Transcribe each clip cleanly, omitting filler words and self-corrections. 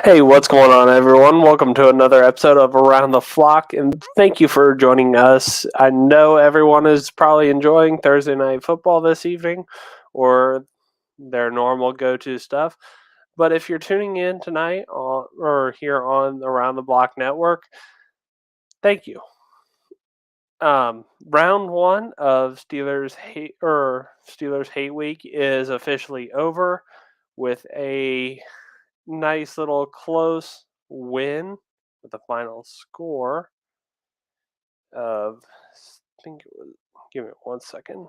Hey, what's going on, everyone? Welcome to another episode of Around the Flock, and thank you for joining us. I know everyone is probably enjoying Thursday Night Football this evening or their normal go to stuff. But if you're tuning in tonight or here on the Around the Block Network, thank you. Round one of Steelers Hate Week is officially over with a nice little close win with a final score of, I think it was, give me 1 second.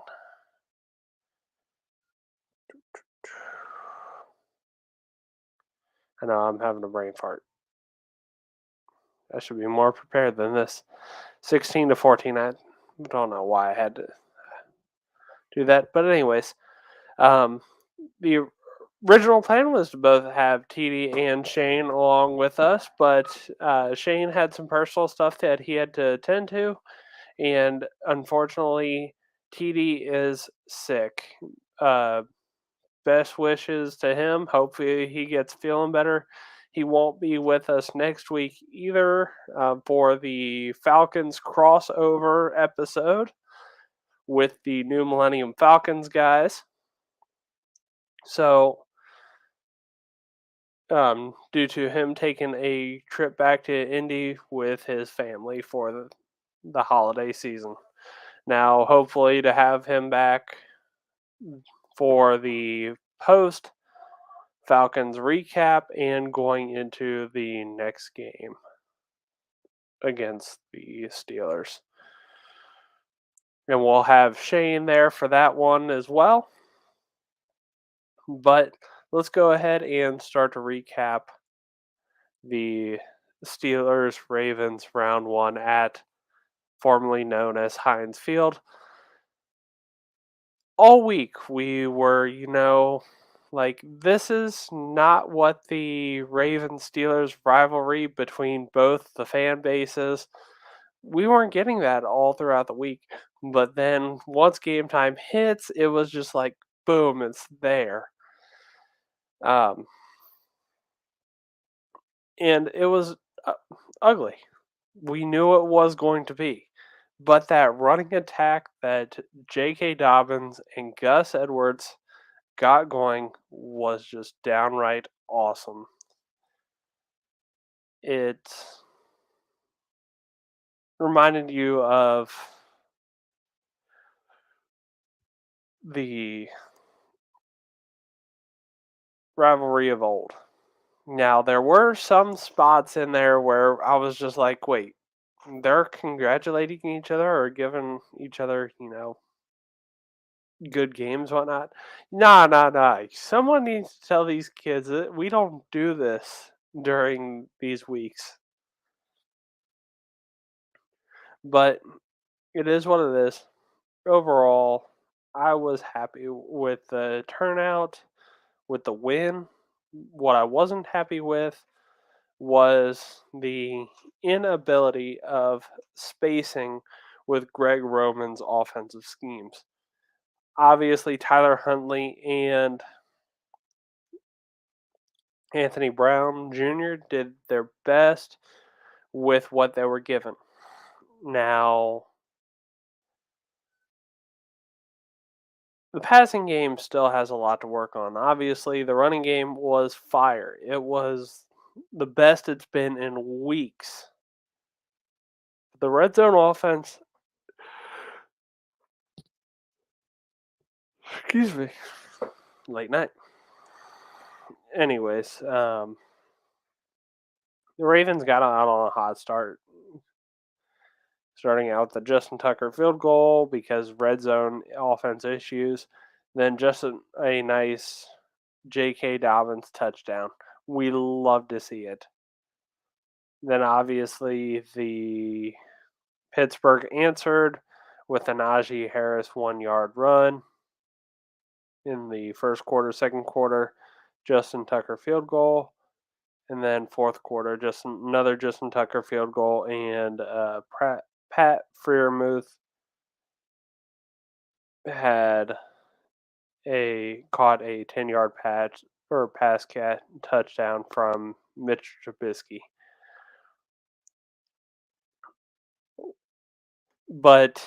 I know I'm having a brain fart. I should be more prepared than this. 16-14. I don't know why I had to do that. But anyways, the original plan was to both have TD and Shayne along with us, but Shayne had some personal stuff that he had to attend to, and unfortunately, TD is sick. Best wishes to him. Hopefully, he gets feeling better. He won't be with us next week either for the Falcons crossover episode with the New Millennium Falcons guys. So, due to him taking a trip back to Indy with his family for the holiday season. Now, hopefully, to have him back for the post Falcons recap and going into the next game against the Steelers. And we'll have Shayne there for that one as well. But let's go ahead and start to recap the Steelers Ravens round one at formerly known as Heinz Field. All week we were, like, this is not what the Ravens Steelers rivalry between both the fan bases. We weren't getting that all throughout the week. But then once game time hits, it was just like, boom, it's there. And it was ugly. We knew it was going to be. But that running attack that J.K. Dobbins and Gus Edwards got going was just downright awesome. It reminded you of the rivalry of old. Now, there were some spots in there where I was just like, wait, they're congratulating each other or giving each other, good games, whatnot. Nah. Someone needs to tell these kids that we don't do this during these weeks. But it is what it is. Overall, I was happy with the turnout, with the win. What I wasn't happy with was the inability of spacing with Greg Roman's offensive schemes. Obviously, Tyler Huntley and Anthony Brown Jr. did their best with what they were given. Now, the passing game still has a lot to work on. Obviously, the running game was fire. It was the best it's been in weeks. The red zone offense, excuse me, late night. Anyways, the Ravens got out on a hot start, starting out with the Justin Tucker field goal because red zone offense issues. Then just a nice J.K. Dobbins touchdown. We love to see it. Then obviously the Pittsburgh answered with a Najee Harris 1-yard run in the first quarter. Second quarter, Justin Tucker field goal. And then fourth quarter, just another Justin Tucker field goal and Pat Freiermuth had caught a 10-yard pass touchdown from Mitch Trubisky. But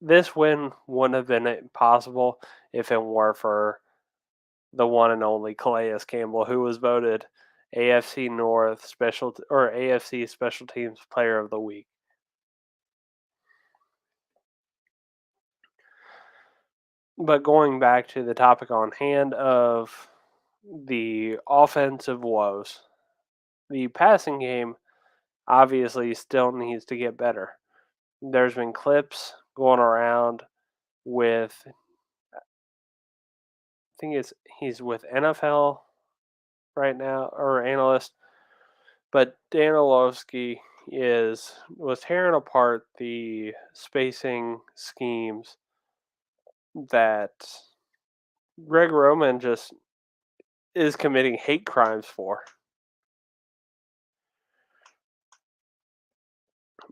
this win wouldn't have been possible if it weren't for the one and only Calais Campbell, who was voted AFC North AFC Special Teams Player of the Week. But going back to the topic on hand of the offensive woes, the passing game obviously still needs to get better. There's been clips going around with, I think he's with NFL right now, or analyst, but Dan Orlovsky was tearing apart the spacing schemes that Greg Roman just is committing hate crimes for.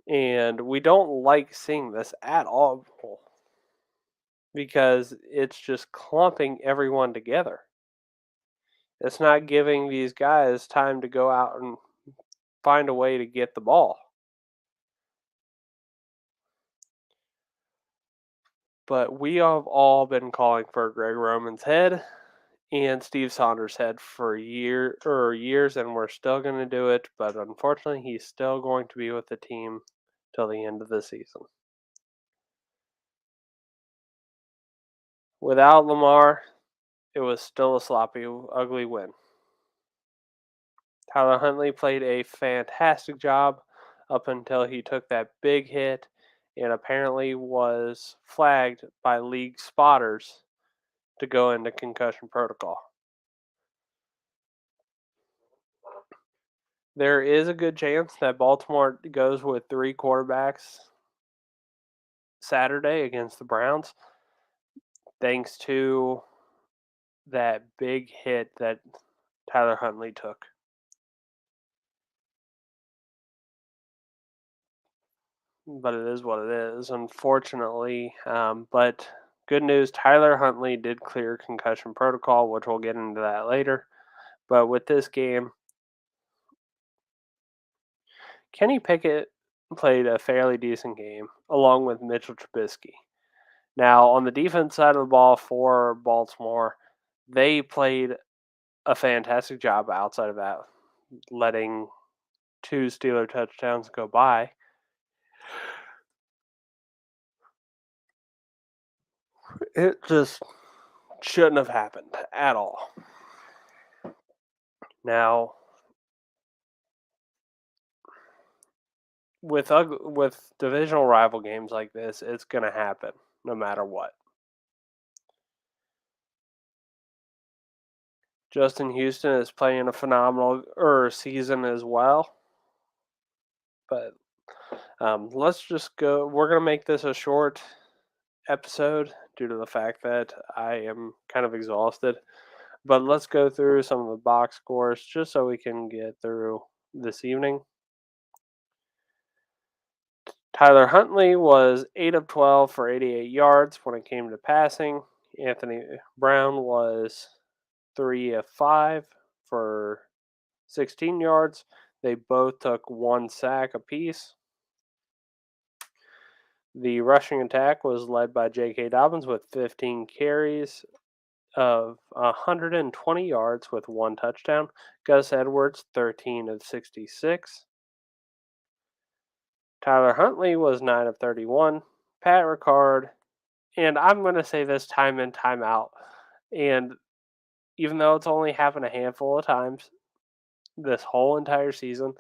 And we don't like seeing this at all because it's just clumping everyone together. It's not giving these guys time to go out and find a way to get the ball. But we have all been calling for Greg Roman's head and Steve Saunders' head for years, and we're still going to do it. But unfortunately, he's still going to be with the team till the end of the season. Without Lamar, it was still a sloppy, ugly win. Tyler Huntley played a fantastic job up until he took that big hit and apparently was flagged by league spotters to go into concussion protocol. There is a good chance that Baltimore goes with 3 quarterbacks Saturday against the Browns, thanks to that big hit that Tyler Huntley took. But it is what it is, unfortunately. But good news, Tyler Huntley did clear concussion protocol, which we'll get into that later. But with this game, Kenny Pickett played a fairly decent game, along with Mitchell Trubisky. Now, on the defense side of the ball for Baltimore, they played a fantastic job outside of that, letting 2 Steeler touchdowns go by. It just shouldn't have happened at all. Now, with divisional rival games like this, it's going to happen no matter what. Justin Houston is playing a phenomenal season as well. But let's just go. We're going to make this a short episode due to the fact that I am kind of exhausted. But let's go through some of the box scores just so we can get through this evening. Tyler Huntley was 8 of 12 for 88 yards when it came to passing. Anthony Brown was 3 of 5 for 16 yards. They both took 1 sack apiece. The rushing attack was led by J.K. Dobbins with 15 carries of 120 yards with 1 touchdown. Gus Edwards, 13 of 66. Tyler Huntley was 9 of 31. Pat Ricard, and I'm going to say this time in, time out, and even though it's only happened a handful of times this whole entire season,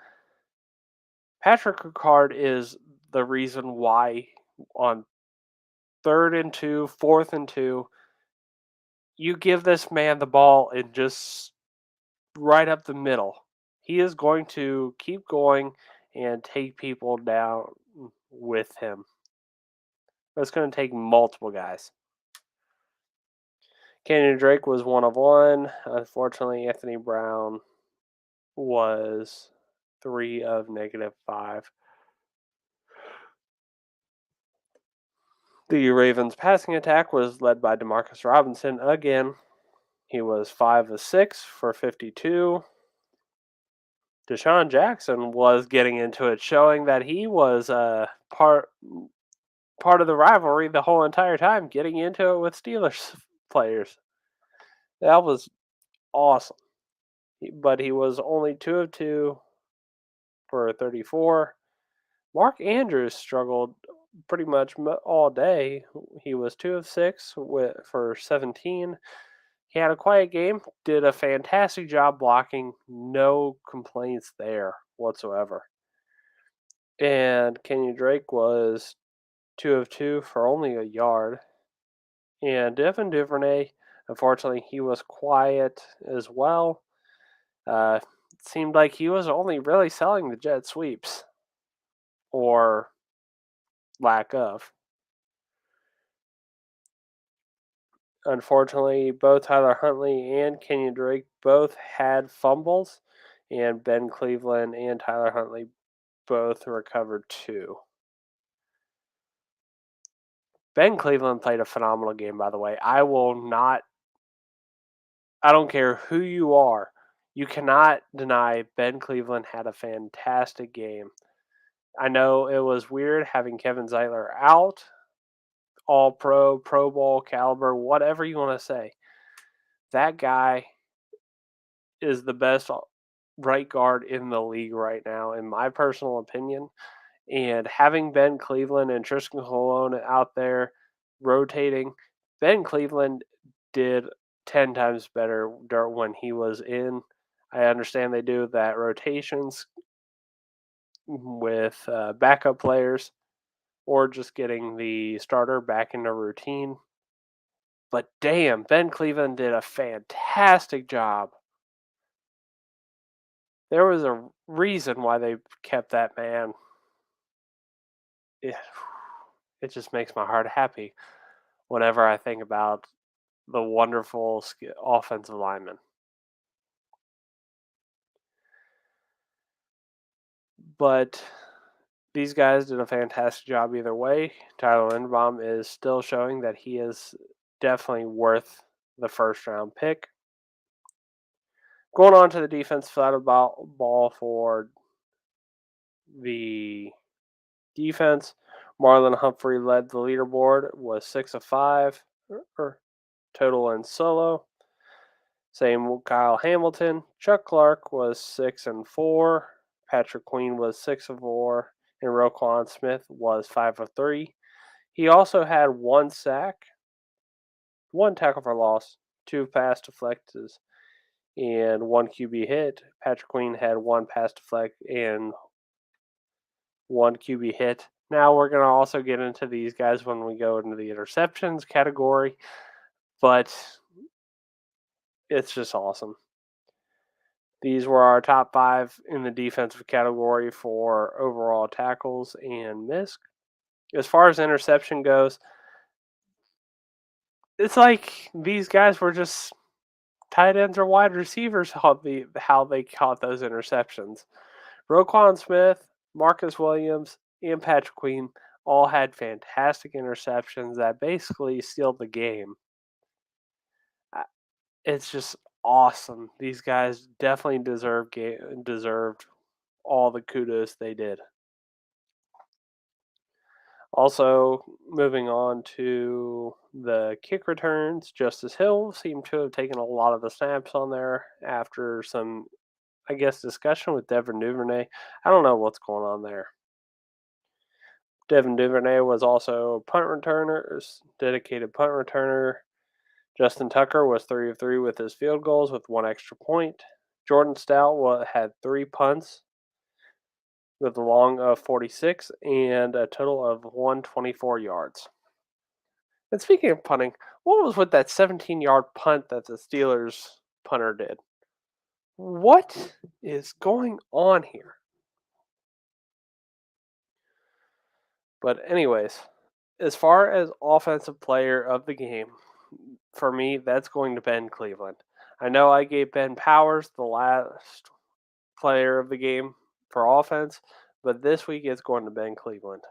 Patrick Ricard is the reason why on 3rd and 2, 4th and 2, you give this man the ball and just right up the middle. He is going to keep going and take people down with him. It's going to take multiple guys. Kenyon Drake was 1 of 1. Unfortunately, Anthony Brown was 3 of -5. The Ravens' passing attack was led by Demarcus Robinson again. He was 5 of 6 for 52. Deshaun Jackson was getting into it, showing that he was part of the rivalry the whole entire time, getting into it with Steelers players. That was awesome. But he was only 2 of 2 for 34. Mark Andrews struggled pretty much all day. He was 2 of 6 for 17. He had a quiet game, did a fantastic job blocking, no complaints there whatsoever. And Kenyon Drake was 2 of 2 for only a yard. And Devin Duvernay, unfortunately, he was quiet as well. It seemed like he was only really selling the jet sweeps or lack of. Unfortunately, both Tyler Huntley and Kenyon Drake both had fumbles, and Ben Cleveland and Tyler Huntley both recovered 2. Ben Cleveland played a phenomenal game, by the way. I don't care who you are, you cannot deny Ben Cleveland had a fantastic game. I know it was weird having Kevin Zeitler out, all pro, Pro Bowl caliber, whatever you want to say. That guy is the best right guard in the league right now, in my personal opinion. And having Ben Cleveland and Tristan Colon out there rotating, Ben Cleveland did 10 times better when he was in. I understand they do that rotations with backup players or just getting the starter back into routine. But damn, Ben Cleveland did a fantastic job. There was a reason why they kept that man. It, it just makes my heart happy whenever I think about the wonderful offensive lineman. But these guys did a fantastic job either way. Tyler Linderbaum is still showing that he is definitely worth the first round pick. Going on to the defense side of the ball for the defense, Marlon Humphrey led the leaderboard, was 6 of 5 total and solo. Same with Kyle Hamilton. Chuck Clark was 6 and 4. Patrick Queen was 6 of 4. And Roquan Smith was 5 of 3. He also had 1 sack, 1 tackle for loss, 2 pass deflects, and 1 QB hit. Patrick Queen had 1 pass deflect and 1 QB hit. Now we're going to also get into these guys when we go into the interceptions category, but it's just awesome. These were our top 5 in the defensive category for overall tackles and missed. As far as interception goes, it's like these guys were just tight ends or wide receivers how they caught those interceptions. Roquan Smith, Marcus Williams, and Patrick Queen all had fantastic interceptions that basically sealed the game. It's just awesome. These guys definitely deserved all the kudos they did. Also, moving on to the kick returns, Justice Hill seemed to have taken a lot of the snaps on there after some, I guess, discussion with Devin Duvernay. I don't know what's going on there. Devin Duvernay was also a punt returner, dedicated punt returner. Justin Tucker was 3 of 3 with his field goals with 1 extra point. Jordan Stout had 3 punts with a long of 46 and a total of 124 yards. And speaking of punting, what was with that 17-yard punt that the Steelers punter did? What is going on here? But anyways, as far as offensive player of the game, for me, that's going to Ben Cleveland. I know I gave Ben Powers the last player of the game for offense, but this week it's going to Ben Cleveland.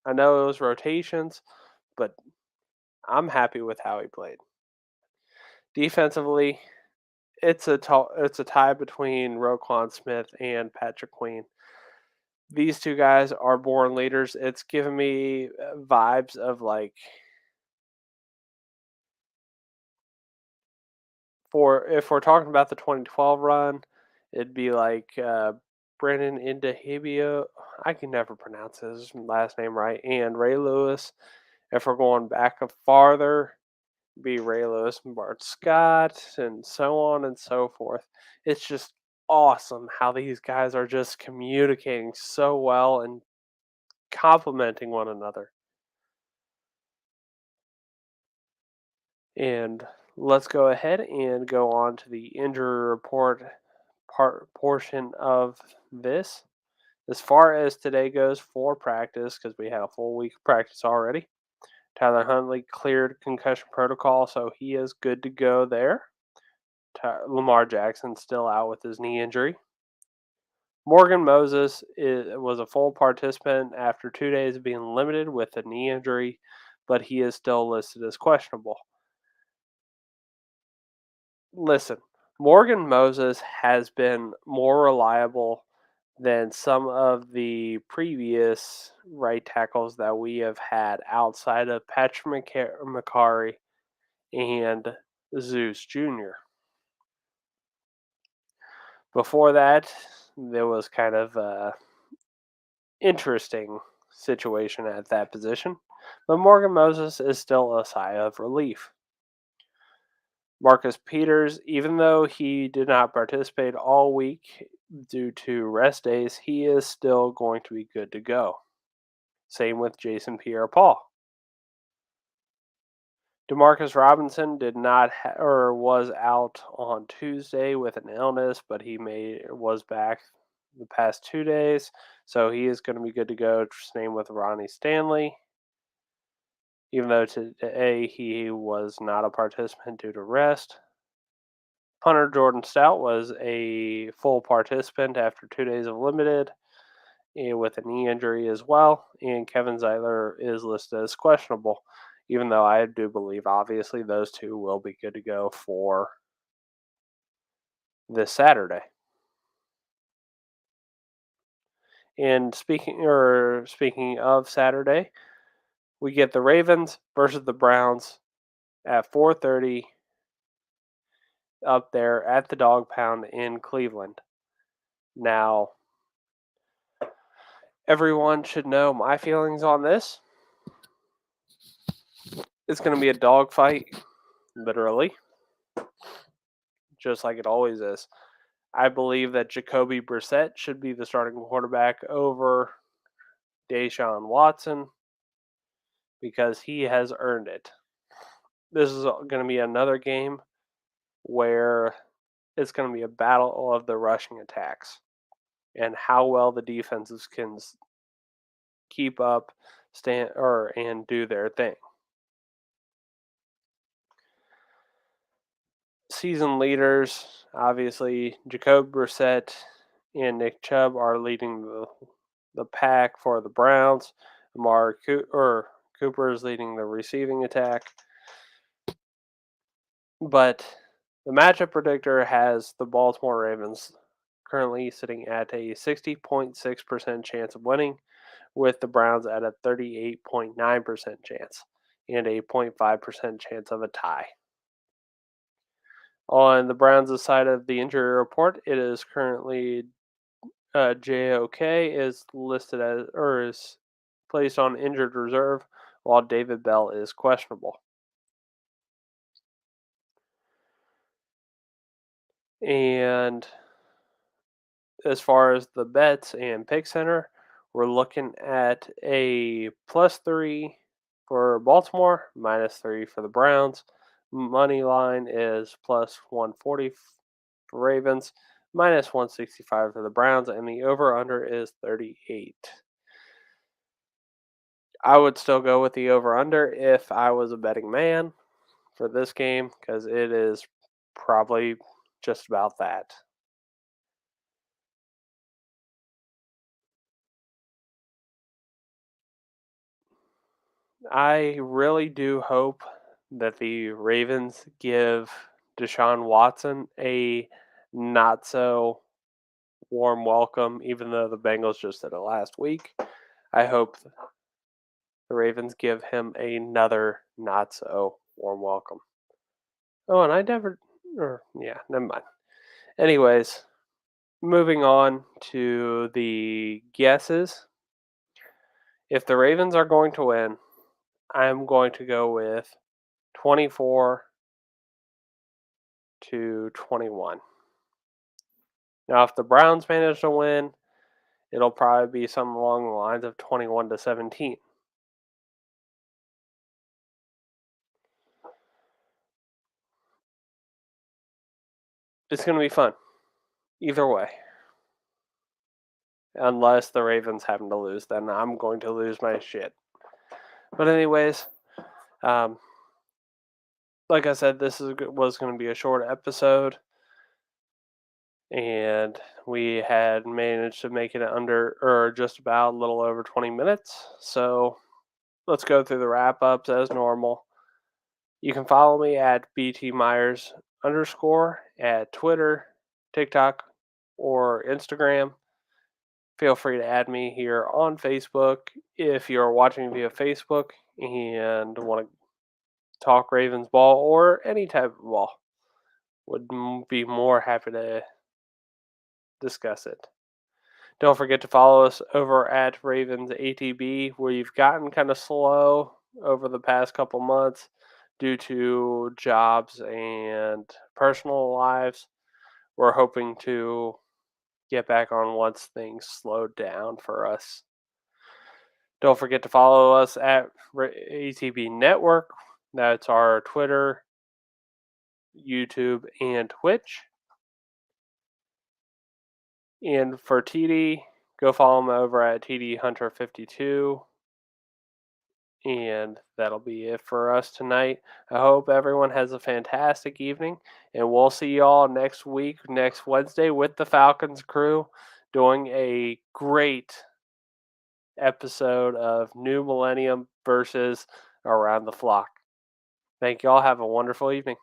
I know it was rotations, but I'm happy with how he played. Defensively, it's a tie between Roquan Smith and Patrick Queen. These two guys are born leaders. It's giving me vibes of like for if we're talking about the 2012 run, it'd be like Brandon Indahibio. I can never pronounce his last name right, and Ray Lewis. If we're going back a farther, be Ray Lewis and Bart Scott, and so on and so forth. It's just awesome how these guys are just communicating so well and complementing one another. And let's go ahead and go on to the injury report portion of this. As far as today goes for practice, because we had a full week of practice already, Tyler Huntley cleared concussion protocol, so he is good to go there. Lamar Jackson still out with his knee injury. Morgan Moses was a full participant after 2 days of being limited with a knee injury, but he is still listed as questionable. Listen, Morgan Moses has been more reliable than some of the previous right tackles that we have had outside of Patrick McCarry and Zeus Jr. Before that, there was kind of a interesting situation at that position, but Morgan Moses is still a sigh of relief. Marcus Peters, even though he did not participate all week due to rest days, he is still going to be good to go. Same with Jason Pierre-Paul. Demarcus Robinson did not or was out on Tuesday with an illness, but was back the past 2 days, so he is going to be good to go. Same with Ronnie Stanley, even though today he was not a participant due to rest. Punter Jordan Stout was a full participant after 2 days of limited with a knee injury as well, and Kevin Zeitler is listed as questionable, even though I do believe, obviously, those two will be good to go for this Saturday. And speaking of Saturday, we get the Ravens versus the Browns at 4:30 up there at the Dog Pound in Cleveland. Now, everyone should know my feelings on this. It's going to be a dogfight, literally, just like it always is. I believe that Jacoby Brissett should be the starting quarterback over Deshaun Watson because he has earned it. This is going to be another game where it's going to be a battle of the rushing attacks and how well the defenses can keep up, and do their thing. Season leaders, obviously, Jacoby Brissett and Nick Chubb are leading the pack for the Browns. Cooper is leading the receiving attack. But the matchup predictor has the Baltimore Ravens currently sitting at a 60.6% chance of winning, with the Browns at a 38.9% chance and a 0.5% chance of a tie. On the Browns' side of the injury report, it is currently JOK is listed as or is placed on injured reserve, while David Bell is questionable. And as far as the bets and pick center, we're looking at a +3 for Baltimore, -3 for the Browns. Money line is +140 for Ravens, -165 for the Browns, and the over/under is 38. I would still go with the over/under if I was a betting man for this game because it is probably just about that. I really do hope that the Ravens give Deshaun Watson a not so warm welcome, even though the Bengals just did it last week. I hope the Ravens give him another not so warm welcome. Oh, and I never, never mind. Anyways, moving on to the guesses. If the Ravens are going to win, I'm going to go with 24-21. Now, if the Browns manage to win, it'll probably be something along the lines of 21-17. It's going to be fun. Either way. Unless the Ravens happen to lose, then I'm going to lose my shit. But anyways, like I said, was going to be a short episode. And we had managed to make it under, or just about a little over 20 minutes. So let's go through the wrap ups as normal. You can follow me at btmyers_ at Twitter, TikTok, or Instagram. Feel free to add me here on Facebook if you're watching via Facebook and want to talk Ravens ball or any type of ball. Would be more happy to discuss it. Don't forget to follow us over at Ravens ATB. We've gotten kind of slow over the past couple months due to jobs and personal lives. We're hoping to get back on once things slow down for us. Don't forget to follow us at ATB Network. That's our Twitter, YouTube, and Twitch. And for TD, go follow him over at TD Hunter 52. And that'll be it for us tonight. I hope everyone has a fantastic evening. And we'll see y'all next week, next Wednesday, with the Falcons crew, doing a great episode of New Millennium versus Around the Flock. Thank y'all. Have a wonderful evening.